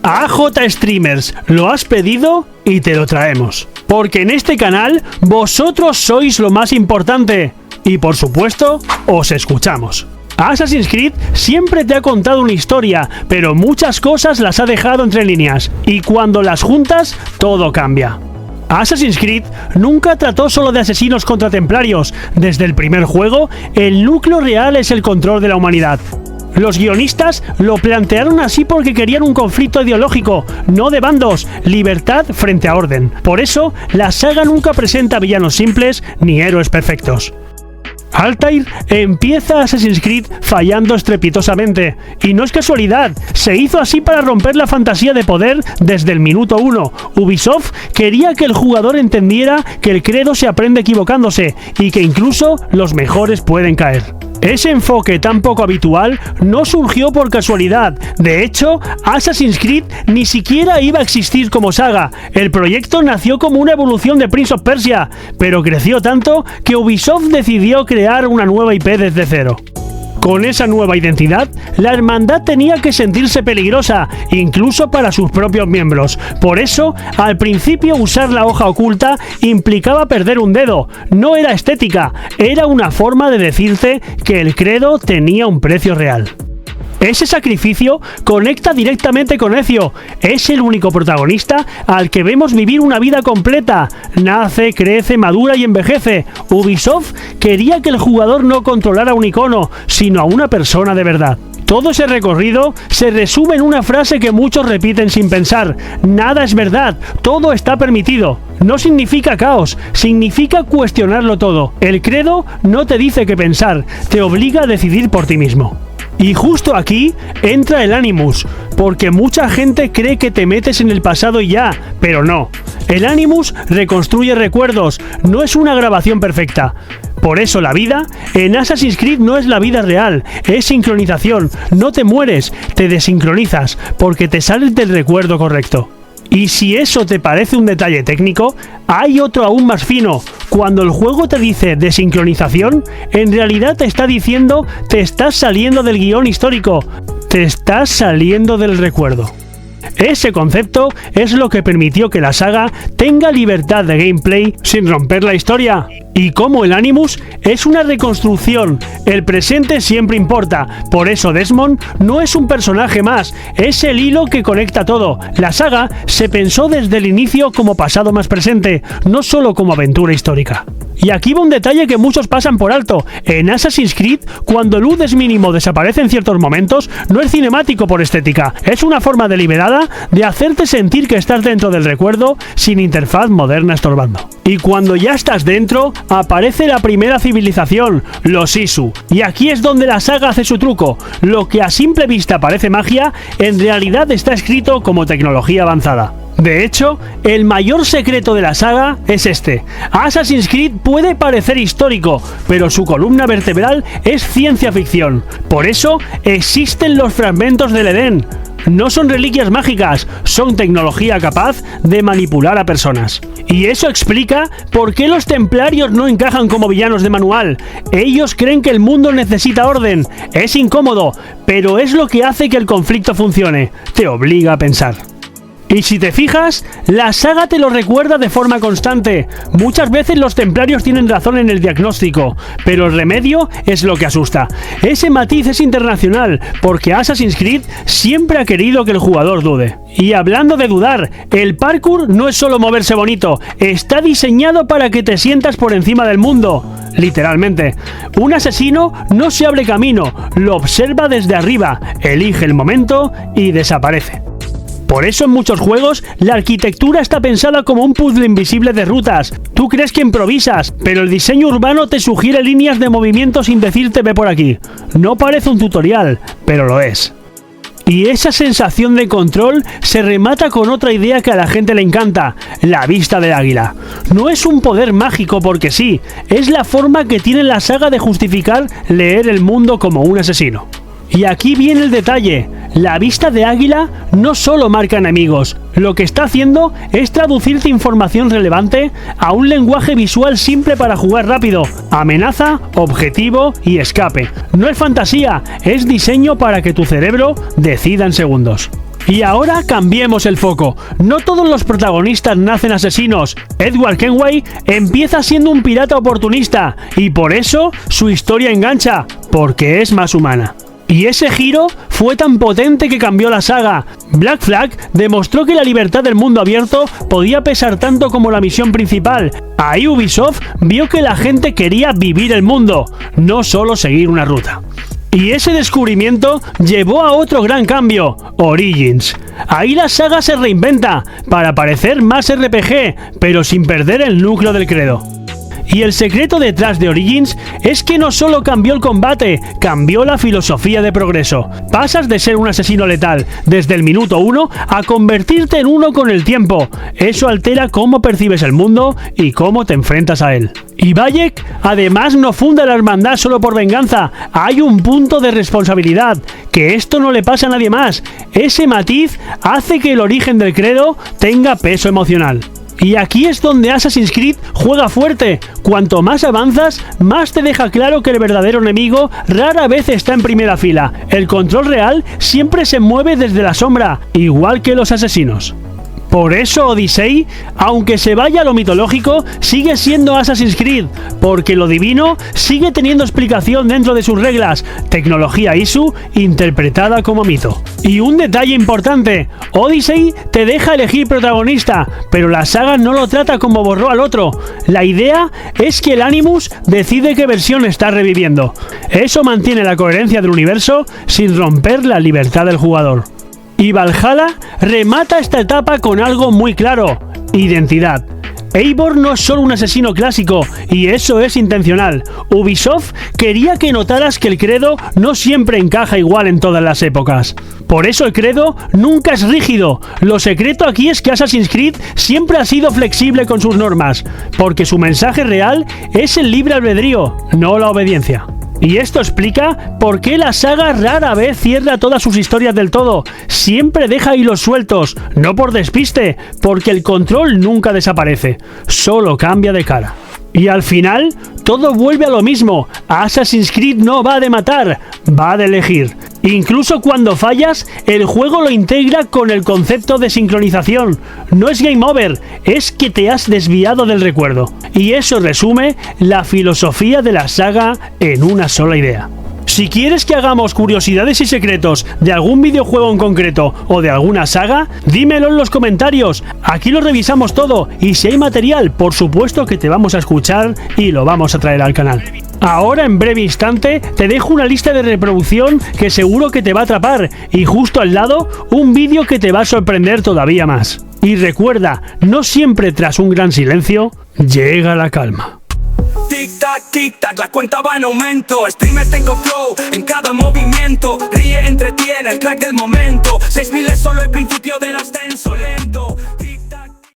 AJ Streamers, lo has pedido y te lo traemos. Porque en este canal, vosotros sois lo más importante. Y por supuesto, os escuchamos. Assassin's Creed siempre te ha contado una historia, pero muchas cosas las ha dejado entre líneas. Y cuando las juntas, todo cambia. Assassin's Creed nunca trató solo de asesinos contra templarios. Desde el primer juego, el núcleo real es el control de la humanidad. Los guionistas lo plantearon así porque querían un conflicto ideológico, no de bandos, libertad frente a orden. Por eso, la saga nunca presenta villanos simples ni héroes perfectos. Altair empieza Assassin's Creed fallando estrepitosamente, y no es casualidad, se hizo así para romper la fantasía de poder desde el minuto 1. Ubisoft quería que el jugador entendiera que el credo se aprende equivocándose y que incluso los mejores pueden caer. Ese enfoque tan poco habitual no surgió por casualidad. De hecho, Assassin's Creed ni siquiera iba a existir como saga. El proyecto nació como una evolución de Prince of Persia, pero creció tanto que Ubisoft decidió crear una nueva IP desde cero. Con esa nueva identidad, la hermandad tenía que sentirse peligrosa, incluso para sus propios miembros. Por eso, al principio usar la hoja oculta implicaba perder un dedo. No era estética, era una forma de decirte que el credo tenía un precio real. Ese sacrificio conecta directamente con Ezio. Es el único protagonista al que vemos vivir una vida completa. Nace, crece, madura y envejece. Ubisoft quería que el jugador no controlara un icono, sino a una persona de verdad. Todo ese recorrido se resume en una frase que muchos repiten sin pensar: nada es verdad, todo está permitido. No significa caos, significa cuestionarlo todo. El credo no te dice qué pensar, te obliga a decidir por ti mismo. Y justo aquí entra el Animus, porque mucha gente cree que te metes en el pasado y ya, pero no. El Animus reconstruye recuerdos, no es una grabación perfecta. Por eso la vida en Assassin's Creed no es la vida real, es sincronización. No te mueres, te desincronizas, porque te sales del recuerdo correcto. Y si eso te parece un detalle técnico, hay otro aún más fino. Cuando el juego te dice desincronización, en realidad te está diciendo te estás saliendo del guión histórico, te estás saliendo del recuerdo. Ese concepto es lo que permitió que la saga tenga libertad de gameplay sin romper la historia. Y como el Animus es una reconstrucción, el presente siempre importa. Por eso Desmond no es un personaje más, es el hilo que conecta todo. La saga se pensó desde el inicio como pasado más presente, no solo como aventura histórica. Y aquí va un detalle que muchos pasan por alto. En Assassin's Creed, cuando el UDES mínimo desaparece en ciertos momentos, no es cinemático por estética, es una forma deliberada de hacerte sentir que estás dentro del recuerdo sin interfaz moderna estorbando. Y cuando ya estás dentro, aparece la primera civilización, los Isu. Y aquí es donde la saga hace su truco. Lo que a simple vista parece magia, en realidad está escrito como tecnología avanzada. De hecho, el mayor secreto de la saga es este. Assassin's Creed puede parecer histórico, pero su columna vertebral es ciencia ficción. Por eso existen los fragmentos del Edén. No son reliquias mágicas, son tecnología capaz de manipular a personas. Y eso explica por qué los templarios no encajan como villanos de manual. Ellos creen que el mundo necesita orden. Es incómodo, pero es lo que hace que el conflicto funcione. Te obliga a pensar. Y si te fijas, la saga te lo recuerda de forma constante. Muchas veces los templarios tienen razón en el diagnóstico, pero el remedio es lo que asusta. Ese matiz es internacional, porque Assassin's Creed siempre ha querido que el jugador dude. Y hablando de dudar, el parkour no es solo moverse bonito, está diseñado para que te sientas por encima del mundo. Literalmente. Un asesino no se abre camino, lo observa desde arriba, elige el momento y desaparece. Por eso en muchos juegos la arquitectura está pensada como un puzzle invisible de rutas. Tú crees que improvisas, pero el diseño urbano te sugiere líneas de movimiento sin decirte ve por aquí. No parece un tutorial, pero lo es. Y esa sensación de control se remata con otra idea que a la gente le encanta, la vista del águila. No es un poder mágico porque sí, es la forma que tiene la saga de justificar leer el mundo como un asesino. Y aquí viene el detalle, la vista de águila no solo marca enemigos, lo que está haciendo es traducirte información relevante a un lenguaje visual simple para jugar rápido, amenaza, objetivo y escape. No es fantasía, es diseño para que tu cerebro decida en segundos. Y ahora cambiemos el foco. No todos los protagonistas nacen asesinos. Edward Kenway empieza siendo un pirata oportunista y por eso su historia engancha, porque es más humana. Y ese giro fue tan potente que cambió la saga. Black Flag demostró que la libertad del mundo abierto podía pesar tanto como la misión principal. Ahí Ubisoft vio que la gente quería vivir el mundo, no solo seguir una ruta. Y ese descubrimiento llevó a otro gran cambio, Origins. Ahí la saga se reinventa, para parecer más RPG, pero sin perder el núcleo del credo. Y el secreto detrás de Origins es que no solo cambió el combate, cambió la filosofía de progreso. Pasas de ser un asesino letal desde el minuto 1 a convertirte en uno con el tiempo. Eso altera cómo percibes el mundo y cómo te enfrentas a él. Y Bayek además no funda la hermandad solo por venganza, hay un punto de responsabilidad, que esto no le pasa a nadie más. Ese matiz hace que el origen del credo tenga peso emocional. Y aquí es donde Assassin's Creed juega fuerte. Cuanto más avanzas, más te deja claro que el verdadero enemigo rara vez está en primera fila. El control real siempre se mueve desde la sombra, igual que los asesinos. Por eso Odyssey, aunque se vaya a lo mitológico, sigue siendo Assassin's Creed, porque lo divino sigue teniendo explicación dentro de sus reglas, tecnología ISU interpretada como mito. Y un detalle importante, Odyssey te deja elegir protagonista, pero la saga no lo trata como borró al otro. La idea es que el Animus decide qué versión está reviviendo. Eso mantiene la coherencia del universo sin romper la libertad del jugador. Y Valhalla remata esta etapa con algo muy claro: identidad. Eivor no es solo un asesino clásico, y eso es intencional. Ubisoft quería que notaras que el credo no siempre encaja igual en todas las épocas. Por eso el credo nunca es rígido. Lo secreto aquí es que Assassin's Creed siempre ha sido flexible con sus normas, porque su mensaje real es el libre albedrío, no la obediencia. Y esto explica por qué la saga rara vez cierra todas sus historias del todo. Siempre deja hilos sueltos, no por despiste, porque el control nunca desaparece, solo cambia de cara. Y al final, todo vuelve a lo mismo. Assassin's Creed no va de matar, va de elegir. Incluso cuando fallas, el juego lo integra con el concepto de sincronización. No es game over, es que te has desviado del recuerdo. Y eso resume la filosofía de la saga en una sola idea. Si quieres que hagamos curiosidades y secretos de algún videojuego en concreto o de alguna saga, dímelo en los comentarios. Aquí lo revisamos todo y si hay material, por supuesto que te vamos a escuchar y lo vamos a traer al canal. Ahora, en breve instante, te dejo una lista de reproducción que seguro que te va a atrapar y justo al lado, un vídeo que te va a sorprender todavía más. Y recuerda, no siempre tras un gran silencio, llega la calma. Tic tac, la cuenta va en aumento. Streamer tengo flow en cada movimiento. Ríe, entretiene, el crack del momento. 6000 es solo el principio del ascenso.